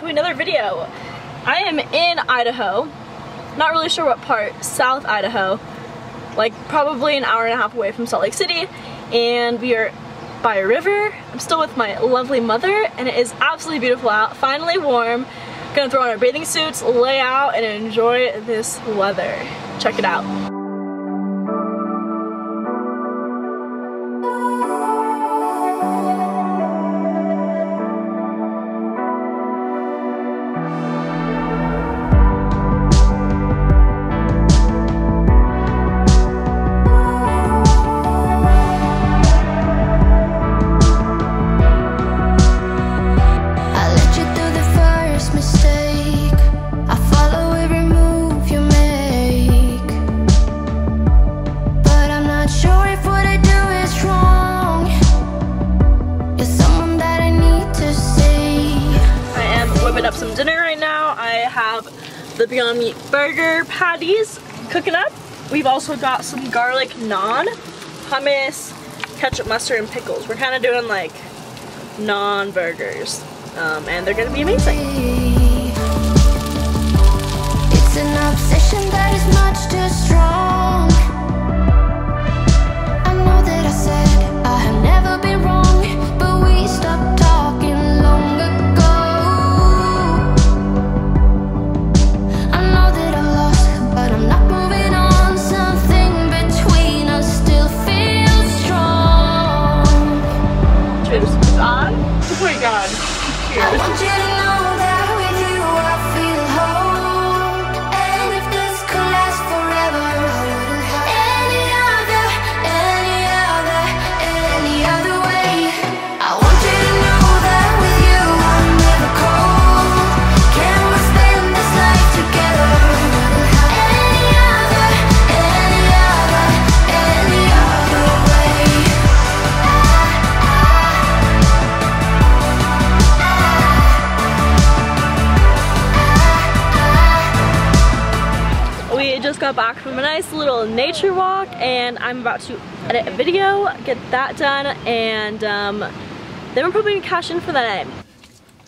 to another video. I am in Idaho, not really sure what part, South Idaho, like probably an hour and a half away from Salt Lake City, and we are by a river. I'm still with my lovely mother, and it is absolutely beautiful out, finally warm. Gonna throw on our bathing suits, lay out, and enjoy this weather. Check it out. Up some dinner right now. I have the Beyond Meat burger patties cooking up. We've also got some garlic naan, hummus, ketchup, mustard, and pickles. We're kind of doing like naan burgers, and they're gonna be amazing. It's an obsession that is much too strong. I know that I said I have never been wrong, but we stopped talking long ago. Oh my god. Cheers. I want you to know that with you I feel whole. And if this could last forever, I wouldn't have any other way. I want you to know that with you I'm never cold. Can we spend this life together? Any other way. Just got back from a nice little nature walk, and I'm about to edit a video, get that done, and then we're probably gonna cash in for the night.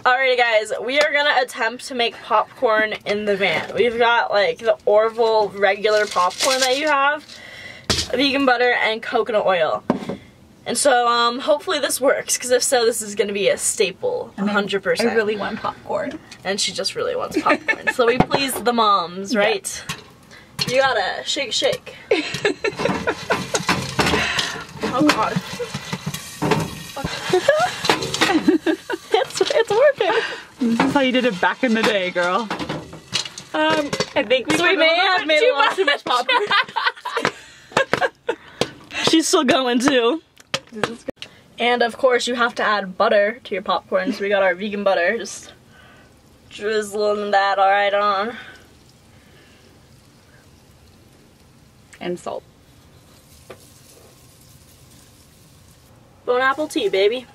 Alrighty guys, we are gonna attempt to make popcorn in the van. We've got like the Orville regular popcorn that you have, vegan butter, and coconut oil. And so hopefully this works, because if so, this is gonna be a staple, 100%. I really want popcorn. And she just really wants popcorn. So we please the moms, right? Yeah. You gotta shake, shake. Oh god. It's working. This is how you did it back in the day, girl. I think we may have made a little too much popcorn. She's still going too. And of course you have to add butter to your popcorn, so we got our vegan butter, just drizzling that right on. And salt. Bon apple tea, baby.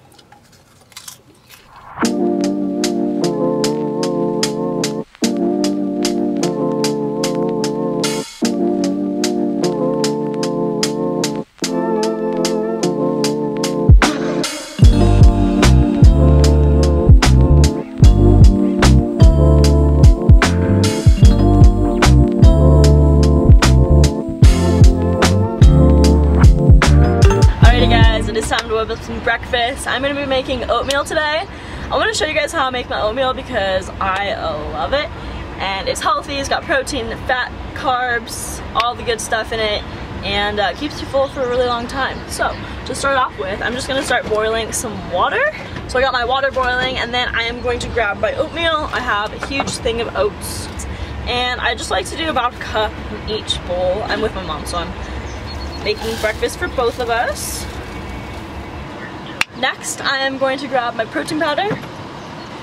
Time to whip up some breakfast. I'm going to be making oatmeal today. I want to show you guys how I make my oatmeal because I love it, and it's healthy. It's got protein, fat, carbs, all the good stuff in it, and keeps you full for a really long time. So to start off with, I'm just going to start boiling some water. So I got my water boiling, and then I am going to grab my oatmeal. I have a huge thing of oats, and I just like to do about a cup in each bowl. I'm with my mom, so I'm making breakfast for both of us. Next, I am going to grab my protein powder.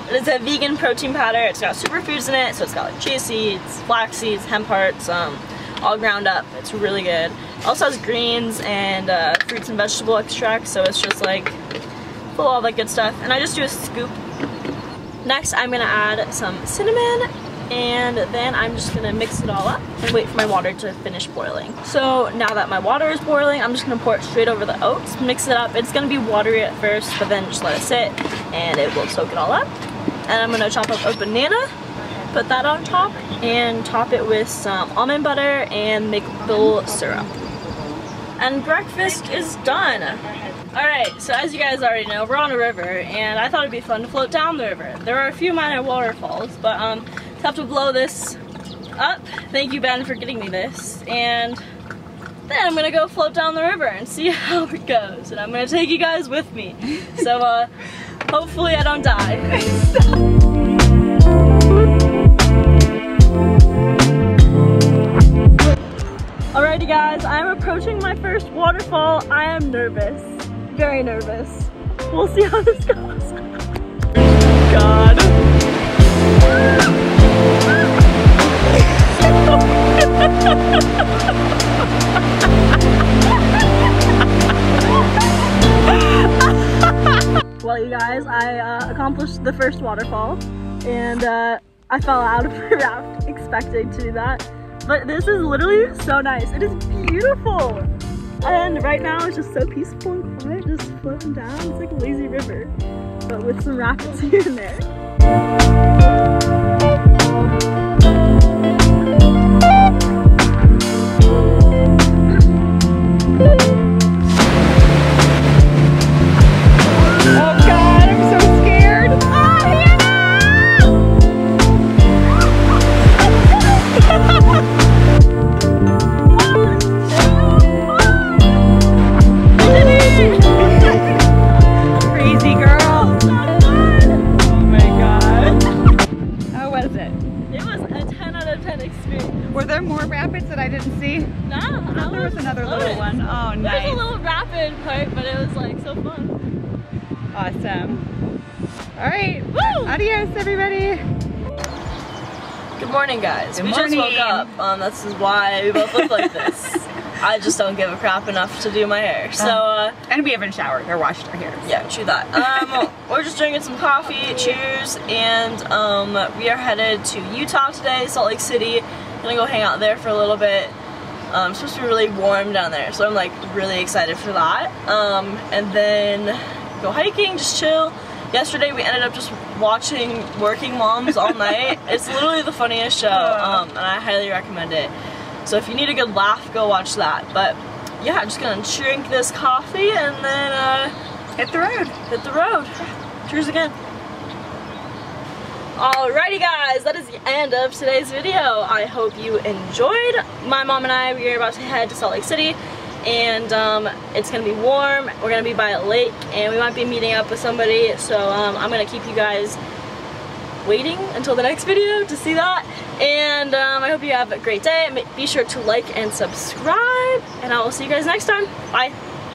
It is a vegan protein powder. It's got superfoods in it, so it's got like chia seeds, flax seeds, hemp hearts, all ground up. It's really good. It also has greens and fruits and vegetable extract, so it's just like full of all that good stuff. And I just do a scoop. Next, I'm gonna add some cinnamon and then I'm just gonna mix it all up and wait for my water to finish boiling. So now that my water is boiling, I'm just gonna pour it straight over the oats, mix it up. It's gonna be watery at first, but then just let it sit and it will soak it all up. And I'm gonna chop up a banana, put that on top, and top it with some almond butter and maple syrup. And breakfast is done. Alright, so as you guys already know, we're on a river, and I thought it'd be fun to float down the river. There are a few minor waterfalls, but have to blow this up. Thank you, Ben, for getting me this. And then I'm gonna go float down the river and see how it goes. And I'm gonna take you guys with me. So hopefully I don't die. Alrighty guys, I'm approaching my first waterfall. I am nervous, very nervous. We'll see how this goes. God. Well, you guys, I accomplished the first waterfall, and I fell out of my raft expecting to do that. But this is literally so nice. It is beautiful. And right now it's just so peaceful and quiet, just floating down. It's like a lazy river, but with some rapids here and there. Were there more rapids that I didn't see? No, there was another little one. Oh, nice. There's a little rapid part, but it was like so fun. Awesome. All right. Woo! Adios, everybody. Good morning, guys. Good we morning. just woke up. This is why we both look like this. I just don't give a crap enough to do my hair. So, and we haven't showered or washed our hair. Yeah, true that. We're just drinking some coffee, cheers, and we are headed to Utah today, Salt Lake City. Gonna go hang out there for a little bit. It's supposed to be really warm down there, so I'm like really excited for that. And then go hiking, just chill. Yesterday we ended up just watching Working Moms all night. It's literally the funniest show, and I highly recommend it. So if you need a good laugh, go watch that. But yeah, I'm just gonna drink this coffee and then hit the road. Hit the road. Cheers again. Alrighty guys, that is the end of today's video. I hope you enjoyed. My mom and I, we are about to head to Salt Lake City, and it's gonna be warm. We're gonna be by a lake, and we might be meeting up with somebody, so I'm gonna keep you guys waiting until the next video to see that. And I hope you have a great day. Be sure to like and subscribe, and I will see you guys next time. Bye.